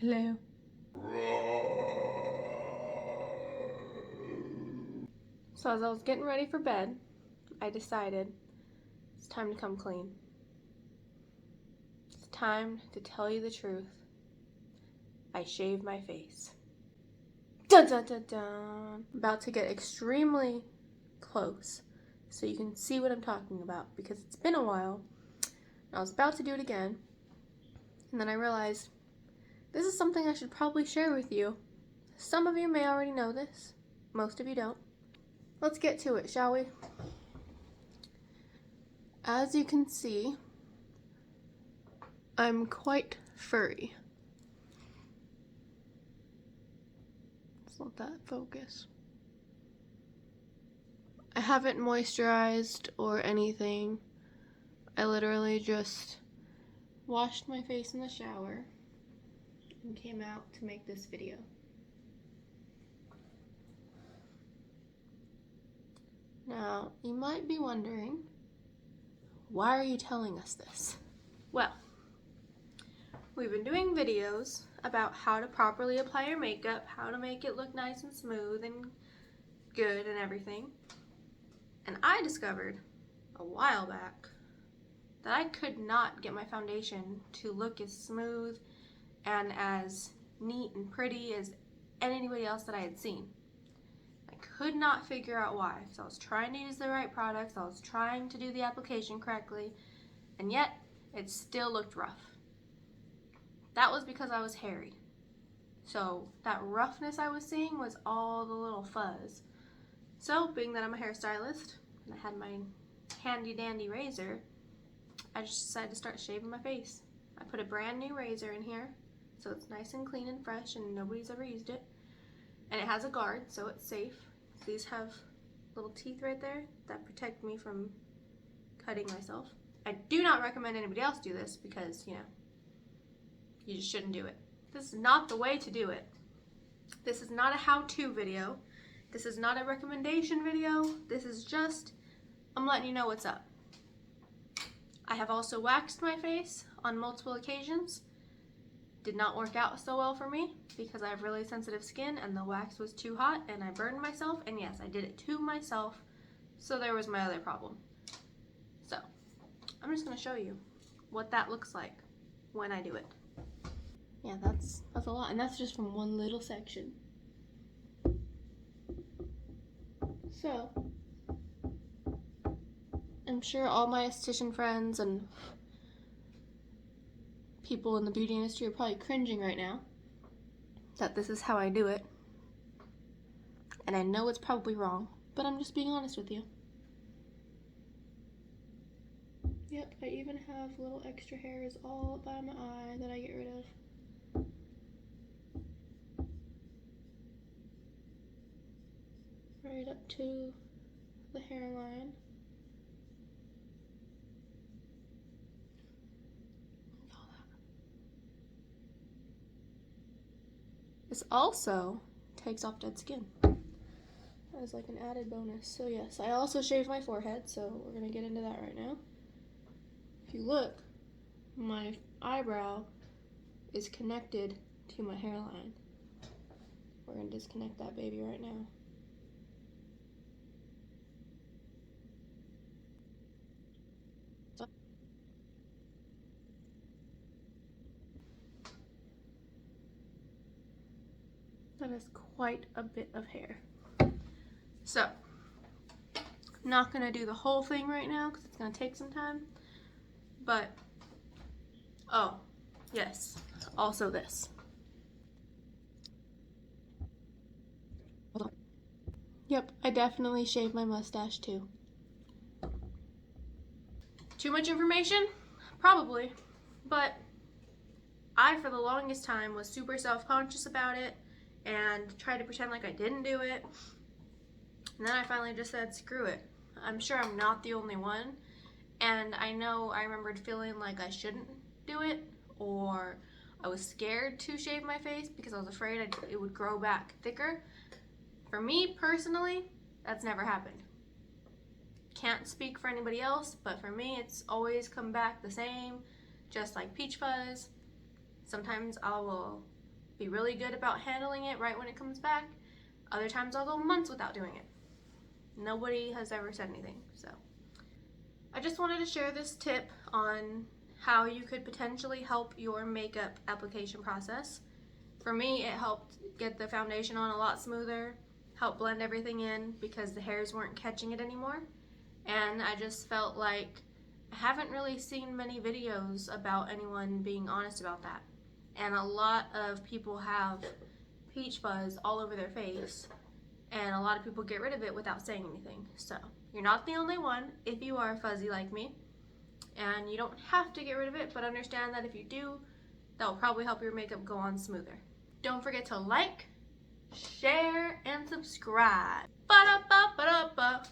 Hello. So as I was getting ready for bed, I decided it's time to come clean. It's time to tell you the truth. I shaved my face. Dun dun dun dun. I'm about to get extremely close so you can see what I'm talking about because it's been a while. I was about to do it again, and then I realized this is something I should probably share with you. Some of you may already know this, most of you don't. Let's get to it, shall we? As you can see, I'm quite furry. Let's let that focus. I haven't moisturized or anything. I literally just washed my face in the shower and came out to make this video. Now, you might be wondering, why are you telling us this? Well, we've been doing videos about how to properly apply your makeup, how to make it look nice and smooth and good and everything. And I discovered a while back that I could not get my foundation to look as smooth and as neat and pretty as anybody else that I had seen. I could not figure out why. So I was trying to use the right products, I was trying to do the application correctly, and yet it still looked rough. That was because I was hairy. So that roughness I was seeing was all the little fuzz. So being that I'm a hairstylist and I had my handy dandy razor, I just decided to start shaving my face. I put a brand new razor in here so it's nice and clean and fresh and nobody's ever used it. And it has a guard so it's safe. These have little teeth right there that protect me from cutting myself. I do not recommend anybody else do this because, you know, you just shouldn't do it. This is not the way to do it. This is not a how-to video. This is not a recommendation video. This is just, I'm letting you know what's up. I have also waxed my face on multiple occasions. Did not work out so well for me because I have really sensitive skin and the wax was too hot and I burned myself, and yes, I did it to myself, so there was my other problem. So, I'm just going to show you what that looks like when I do it. Yeah, that's a lot, and that's just from one little section. So, I'm sure all my esthetician friends and people in the beauty industry are probably cringing right now that this is how I do it. And I know it's probably wrong, but I'm just being honest with you. Yep, I even have little extra hairs all by my eye that I get rid of. Right up to the hairline. This also takes off dead skin as like an added bonus. So yes, I also shaved my forehead, so we're gonna get into that right now. If you look, my eyebrow is connected to my hairline. We're gonna disconnect that baby right now. That is quite a bit of hair. So, I'm not gonna do the whole thing right now because it's gonna take some time. But, oh, yes, also this. Yep, I definitely shaved my mustache too. Too much information? Probably. But I, for the longest time, was super self-conscious about it and tried to pretend like I didn't do it. And then I finally just said, screw it. I'm sure I'm not the only one. And I know I remembered feeling like I shouldn't do it, or I was scared to shave my face because I was afraid it would grow back thicker. For me personally, that's never happened. Can't speak for anybody else, but for me it's always come back the same, just like peach fuzz. Sometimes I will be really good about handling it right when it comes back. Other times I'll go months without doing it. Nobody has ever said anything, so. I just wanted to share this tip on how you could potentially help your makeup application process. For me, it helped get the foundation on a lot smoother, helped blend everything in because the hairs weren't catching it anymore. And I just felt like I haven't really seen many videos about anyone being honest about that. And a lot of people have peach fuzz all over their face, and a lot of people get rid of it without saying anything. So you're not the only one if you are fuzzy like me, and you don't have to get rid of it, but understand that if you do, that will probably help your makeup go on smoother. Don't forget to like, share, and subscribe. Ba-da-ba-ba-da-ba.